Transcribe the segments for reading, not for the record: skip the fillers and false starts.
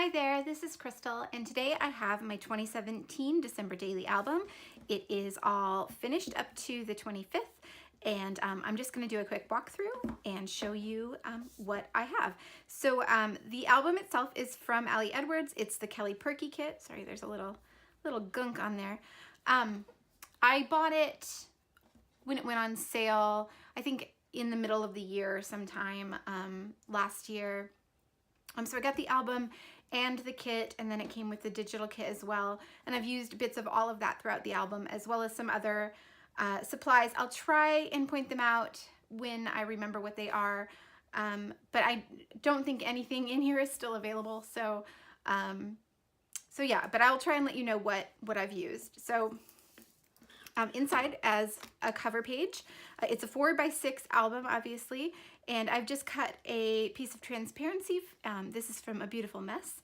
Hi there, this is Crystal, and today I have my 2017 December Daily album. It is all finished up to the 25th, and I'm just going to do a quick walkthrough and show you what I have. So the album itself is from Ali Edwards. It's the Kelly Purkey kit. Sorry, there's a little gunk on there. I bought it when it went on sale, I think in the middle of the year sometime last year. So I got the album and the kit, and then it came with the digital kit as well. And I've used bits of all of that throughout the album, as well as some other supplies. I'll try and point them out when I remember what they are, but I don't think anything in here is still available. So yeah, but I'll try and let you know what I've used. So inside as a cover page, it's a 4x6 album, obviously, and I've just cut a piece of transparency, this is from A Beautiful Mess,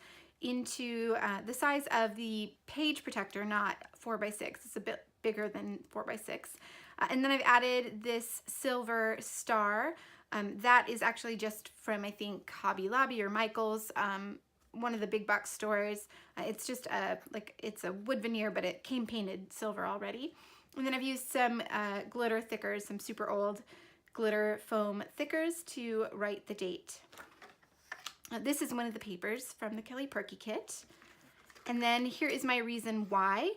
into the size of the page protector, not 4x6. It's a bit bigger than 4x6. And then I've added this silver star. That is actually just from, I think, Hobby Lobby or Michael's, one of the big box stores. It's just it's a wood veneer, but it came painted silver already. And then I've used some glitter thickers, some super old glitter foam thickers to write the date. This is one of the papers from the Kelly Purkey kit. And then here is my reason why.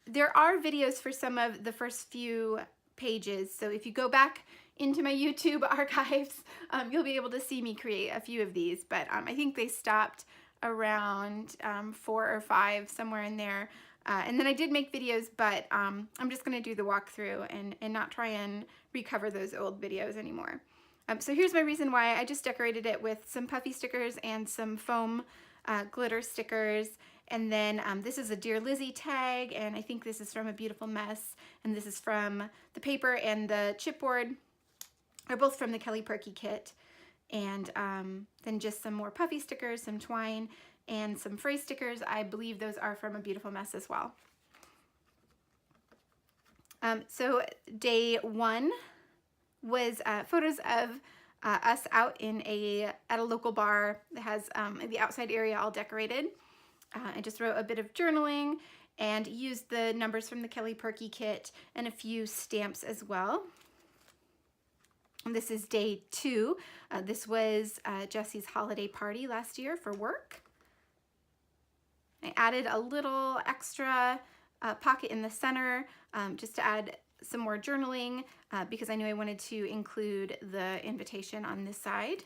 There are videos for some of the first few pages. So if you go back into my YouTube archives, you'll be able to see me create a few of these. But I think they stopped around 4 or 5, somewhere in there. And then I did make videos, but I'm just going to do the walkthrough and not try and recover those old videos anymore. So here's my reason why. I just decorated it with some puffy stickers and some foam glitter stickers. And then this is a Dear Lizzie tag, and I think this is from A Beautiful Mess, and this is from the paper, and the chipboard are both from the Kelly Purkey kit. And then just some more puffy stickers, some twine, and some phrase stickers. I believe those are from A Beautiful Mess as well. So day 1 was photos of us out at a local bar that has the outside area all decorated. I just wrote a bit of journaling and used the numbers from the Kelly Purkey kit and a few stamps as well. And this is day 2. This was Jesse's holiday party last year for work. I added a little extra pocket in the center just to add some more journaling because I knew I wanted to include the invitation on this side.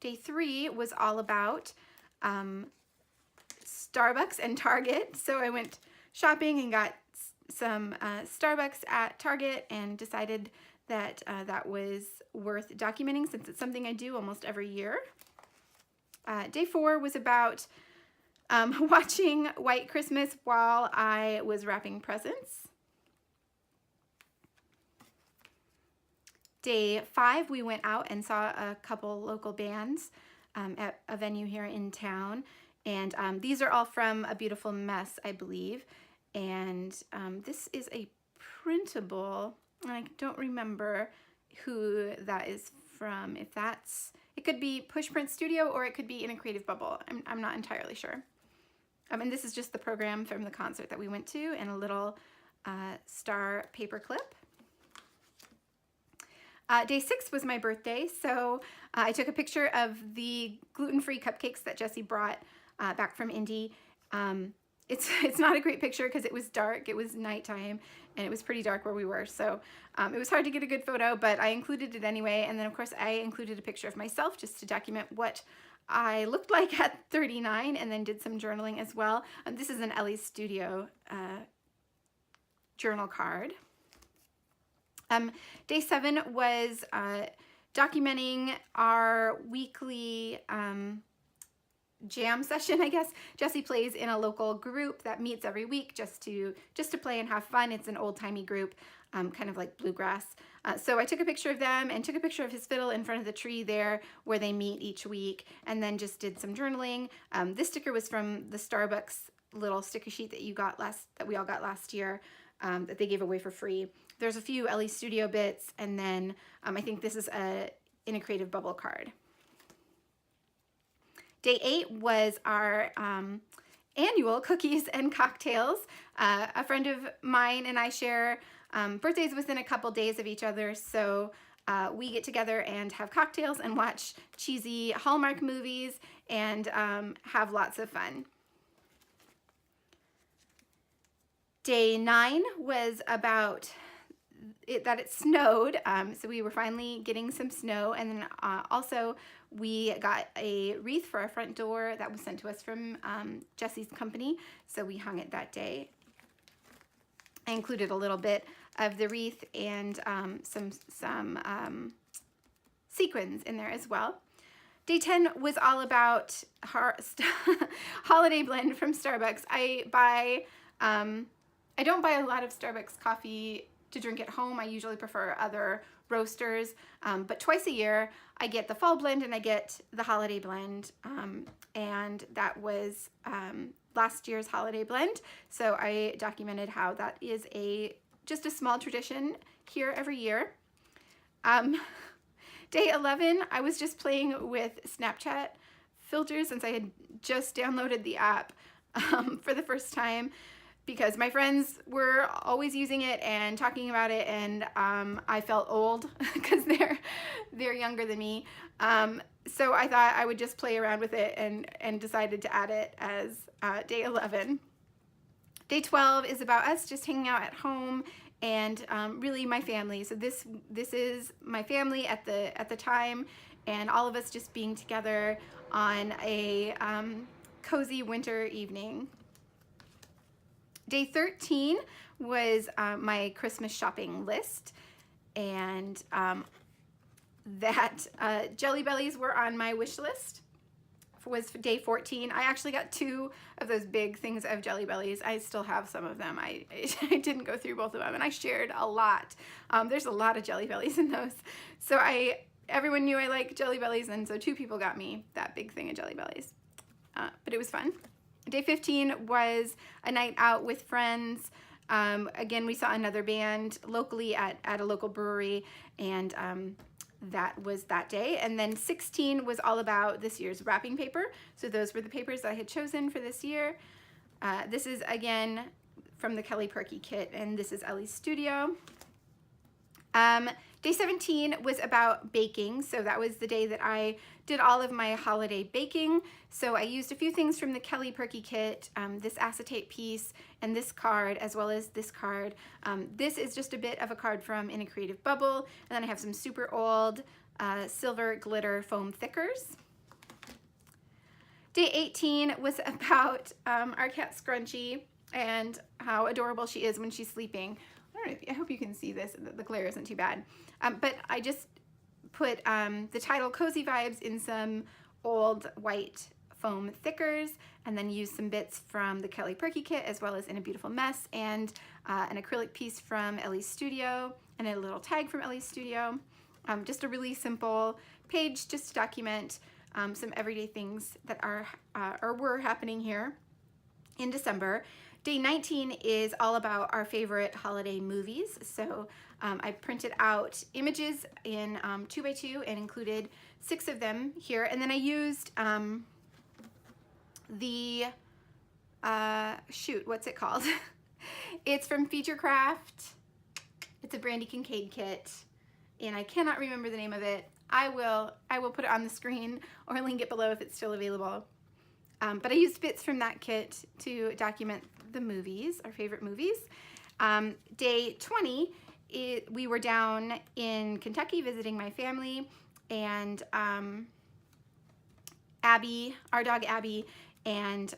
Day 3 was all about Starbucks and Target. So I went shopping and got some Starbucks at Target and decided that that was worth documenting since it's something I do almost every year. Day 4 was about watching White Christmas while I was wrapping presents. Day 5, we went out and saw a couple local bands at a venue here in town. And these are all from A Beautiful Mess, I believe. And this is a printable. I don't remember who that is from. It could be Push Print Studio, or it could be In a Creative Bubble. I'm not entirely sure. And this is just the program from the concert that we went to, and a little star paper clip. Day 6 was my birthday, so I took a picture of the gluten-free cupcakes that Jesse brought back from Indy. It's not a great picture because it was dark, it was nighttime, and it was pretty dark where we were, so it was hard to get a good photo, but I included it anyway. And then of course I included a picture of myself just to document what I looked like at 39, and then did some journaling as well. This is an Ellie's Studio journal card. Day 7 was documenting our weekly jam session, I guess. Jesse plays in a local group that meets every week just to play and have fun. It's an old-timey group, kind of like bluegrass. So I took a picture of them and took a picture of his fiddle in front of the tree there where they meet each week, and then just did some journaling. This sticker was from the Starbucks little sticker sheet that we all got last year, that they gave away for free. There's a few Ellie Studio bits, and then I think this is In a Creative Bubble card. Day 8 was our annual cookies and cocktails. A friend of mine and I share birthdays within a couple days of each other, so we get together and have cocktails and watch cheesy Hallmark movies and have lots of fun. Day 9 was about that it snowed, so we were finally getting some snow, and then also we got a wreath for our front door that was sent to us from Jesse's company, so we hung it that day. I included a little bit of the wreath and some sequins in there as well. Day 10 was all about holiday blend from Starbucks. I don't buy a lot of Starbucks coffee to drink at home. I usually prefer other roasters, but twice a year I get the fall blend and I get the holiday blend, and that was last year's holiday blend. So I documented how that is just a small tradition here every year. Day 11, I was just playing with Snapchat filters since I had just downloaded the app for the first time, because my friends were always using it and talking about it, and I felt old because they're younger than me. So I thought I would just play around with it and decided to add it as day 11. Day 12 is about us just hanging out at home and really my family. So this is my family at the time, and all of us just being together on a cozy winter evening. Day 13 was my Christmas shopping list, and that Jelly Bellies were on my wish list. Was day 14. I actually got 2 of those big things of Jelly Bellies. I still have some of them. I didn't go through both of them, and I shared a lot. There's a lot of Jelly Bellies in those. So everyone knew I like Jelly Bellies, and so 2 people got me that big thing of Jelly Bellies. But it was fun. Day 15 was a night out with friends. Again, we saw another band locally at a local brewery, and that was that day. And then 16 was all about this year's wrapping paper. So those were the papers I had chosen for this year. This is again from the Kelly Perky kit, and this is Ellie's studio. Day 17 was about baking. So that was the day that I did all of my holiday baking. So I used a few things from the Kelly Perky kit, this acetate piece and this card, as well as this card. This is just a bit of a card from In a Creative Bubble. And then I have some super old silver glitter foam thickers. Day 18 was about our cat Scrunchy and how adorable she is when she's sleeping. I hope you can see this. The glare isn't too bad. But I just put the title Cozy Vibes in some old white foam thickers, and then used some bits from the Kelly Perky kit, as well as In a Beautiful Mess, and an acrylic piece from Ellie's studio, and a little tag from Ellie's studio. Just a really simple page just to document some everyday things that are or were happening here in December. Day 19 is all about our favorite holiday movies. So I printed out images in 2x2 and included 6 of them here. And then I used what's it called? It's from Featurecraft. It's a Brandy Kincaid kit, and I cannot remember the name of it. I will put it on the screen or link it below if it's still available. But I used bits from that kit to document the movies, our favorite movies. Day 20, we were down in Kentucky visiting my family, and Abby, our dog Abby, and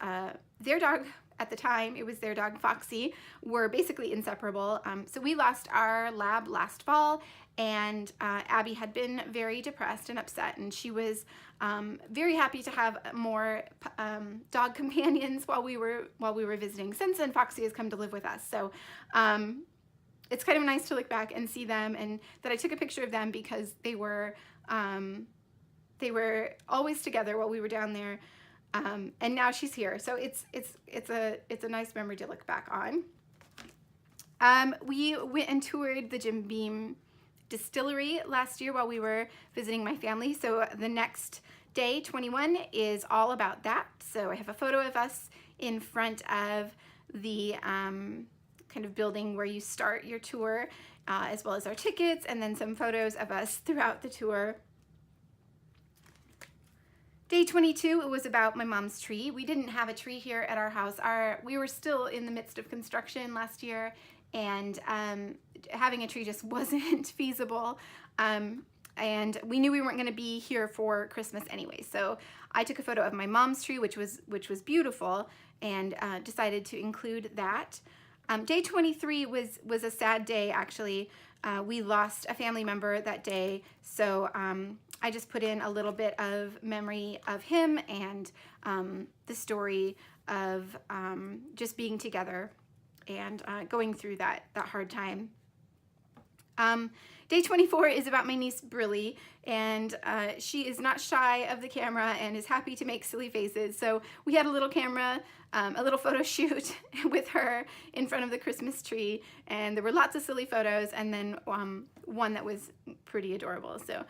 their dog, at the time, it was their dog Foxy, were basically inseparable. So we lost our lab last fall, and Abby had been very depressed and upset, and she was very happy to have more dog companions while we were visiting. Since then, Foxy has come to live with us. So it's kind of nice to look back and see them, and that I took a picture of them because they were always together while we were down there. And now she's here, so it's a nice memory to look back on. We went and toured the Jim Beam distillery last year while we were visiting my family. So the next day, 21, is all about that. So I have a photo of us in front of the kind of building where you start your tour, as well as our tickets, and then some photos of us throughout the tour. Day 22, it was about my mom's tree. We didn't have a tree here at our house. We were still in the midst of construction last year, and having a tree just wasn't feasible. And we knew we weren't going to be here for Christmas anyway. So I took a photo of my mom's tree, which was beautiful, and decided to include that. Day 23 was a sad day, actually. We lost a family member that day, so I just put in a little bit of memory of him and the story of just being together and going through that hard time. Day 24 is about my niece Brillie, and she is not shy of the camera and is happy to make silly faces. So we had a little camera, a little photo shoot with her in front of the Christmas tree, and there were lots of silly photos, and then one that was pretty adorable. So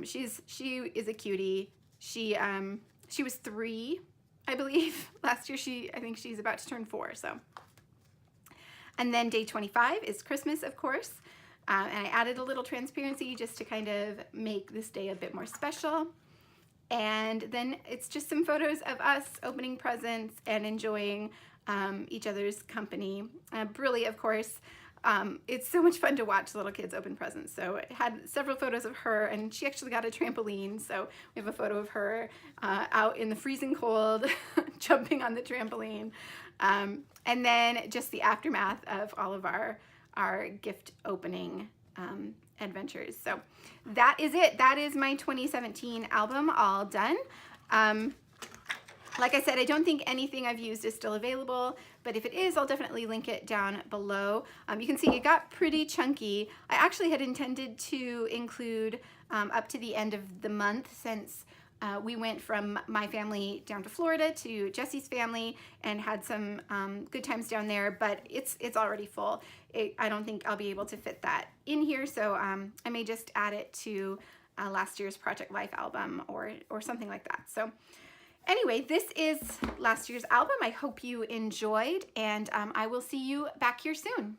she is a cutie. She was 3, I believe, last year. I think she's about to turn 4. So, and then day 25 is Christmas, of course. And I added a little transparency just to kind of make this day a bit more special. And then it's just some photos of us opening presents and enjoying each other's company. Brillie, of course, it's so much fun to watch little kids open presents. So it had several photos of her, and she actually got a trampoline. So we have a photo of her out in the freezing cold, jumping on the trampoline. And then just the aftermath of all of our gift opening adventures. So that is it. That is my 2017 album all done. Like I said, I don't think anything I've used is still available, but if it is, I'll definitely link it down below. You can see it got pretty chunky. I actually had intended to include up to the end of the month, since we went from my family down to Florida to Jesse's family and had some good times down there, but it's already full. I don't think I'll be able to fit that in here, so I may just add it to last year's Project Life album or something like that. So anyway, this is last year's album. I hope you enjoyed, and I will see you back here soon.